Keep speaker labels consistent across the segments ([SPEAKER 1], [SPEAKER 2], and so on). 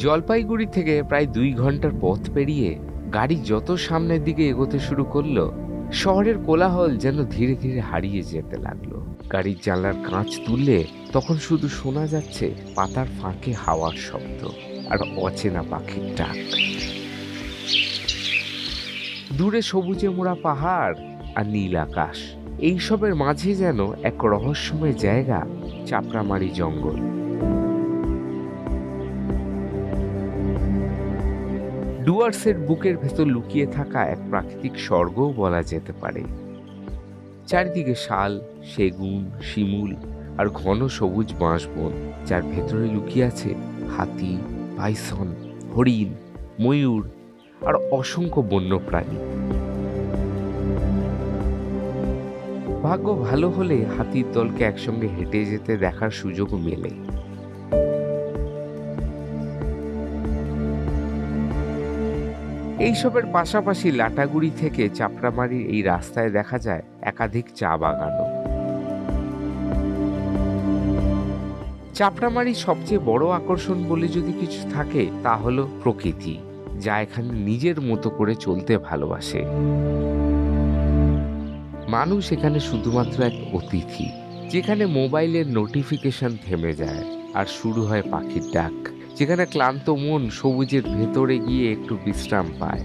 [SPEAKER 1] জলপাইগুড়ি থেকে প্রায় 2 ঘন্টার পথ পেরিয়ে গাড়ি যত সামনের দিকে এগোতে শুরু করলো, শহরের কোলাহল যেন ধীরে ধীরে হারিয়ে যেতে লাগলো। গাড়ির জানলার কাঁচ তুললে তখন শুধু শোনা যাচ্ছে পাতার ফাঁকে হাওয়ার শব্দ আর অচেনা পাখির ডাক। দূরে সবুজে মোড়া পাহাড় আর নীল আকাশ, এইসবের মাঝে যেন এক রহস্যময় জায়গা, চাপড়ামারি জঙ্গল। ডুয়ার্সের বুকের ভেতর লুকিয়ে থাকা এক প্রাকৃতিক স্বর্গও বলা যেতে পারে। চারিদিকে শাল, সেগুন, শিমুল আর ঘন সবুজ বাঁশবন, যার ভেতরে লুকিয়ে আছে হাতি, বাইসন, হরিণ, ময়ূর আর অসংখ্য বন্যপ্রাণী। ভাগ্য ভালো হলে হাতির দলকে একসঙ্গে হেঁটে যেতে দেখার সুযোগও মেলে। এইসবের পাশাপাশি লাটাগুড়ি থেকে চাপড়ামারির এই রাস্তায় দেখা যায় একাধিক চা বাগানও। চাপড়ামারির সবচেয়ে বড় আকর্ষণ বলে যদি কিছু থাকে তা হলো প্রকৃতি, যা এখানে নিজের মতো করে চলতে ভালোবাসে। মানুষ এখানে শুধুমাত্র এক অতিথি, যেখানে মোবাইলের নোটিফিকেশন থেমে যায় আর শুরু হয় পাখির ডাক, যেখানে ক্লান্ত মন সবুজের ভেতরে গিয়ে একটু বিশ্রাম পায়।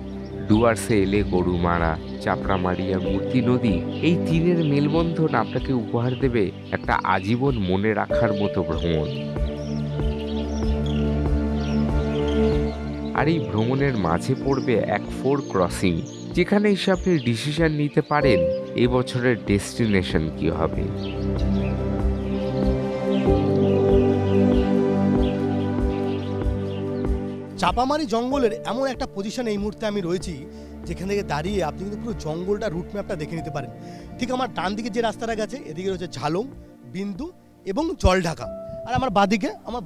[SPEAKER 1] ডুয়ার্সে এলে গরুমারা, চাপড়ামারি আর মূর্তি নদী, এই তিনের মেলবন্ধন আপনাকে উপহার দেবে একটা আজীবন মনে রাখার মতো ভ্রমণ। আর এই ভ্রমণের মাঝে পড়বে এক 4 ক্রসিং, যেখানে এসে আপনি ডিসিশন নিতে পারেন এবছরের ডেস্টিনেশন কি হবে।
[SPEAKER 2] চাপামারি জঙ্গলের এমন একটা পজিশনে এই মুহূর্তে আমি রয়েছি, যেখান থেকে দাঁড়িয়ে আপনি কিন্তু পুরো জঙ্গলটা রুট ম্যাপটা দেখে নিতে পারেন। ঠিক আমার ডান দিকে যে রাস্তাটা গেছে, এদিকে রয়েছে ঝালং, বিন্দু এবং জলঢাকা। আর আমার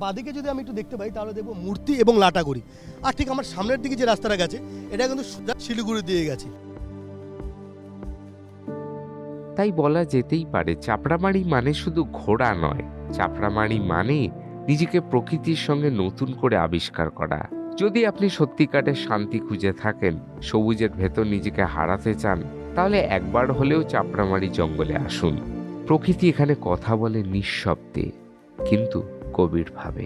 [SPEAKER 2] বাদিকে যদি আমি একটু দেখতে পাই তাহলে দেখবো মূর্তি এবং লাটাগুড়ি। আর ঠিক আমার সামনের দিকে যে রাস্তাটা গেছে, এটা কিন্তু সোজা শিলিগুড়ি দিয়ে গেছে।
[SPEAKER 1] তাই বলা যেতেই পারে চাপড়ামারি মানে শুধু ঘোরা নয়, চাপড়ামারি মানে নিজেকে প্রকৃতির সঙ্গে নতুন করে আবিষ্কার করা। যদি আপনি সত্যিকারের শান্তি খুঁজে থাকেন, সবুজের ভেতর নিজেকে হারাতে চান, তাহলে একবার হলেও চাপড়ামারি জঙ্গলে আসুন। প্রকৃতি এখানে কথা বলে নিঃশব্দে কিন্তু গভীরভাবে।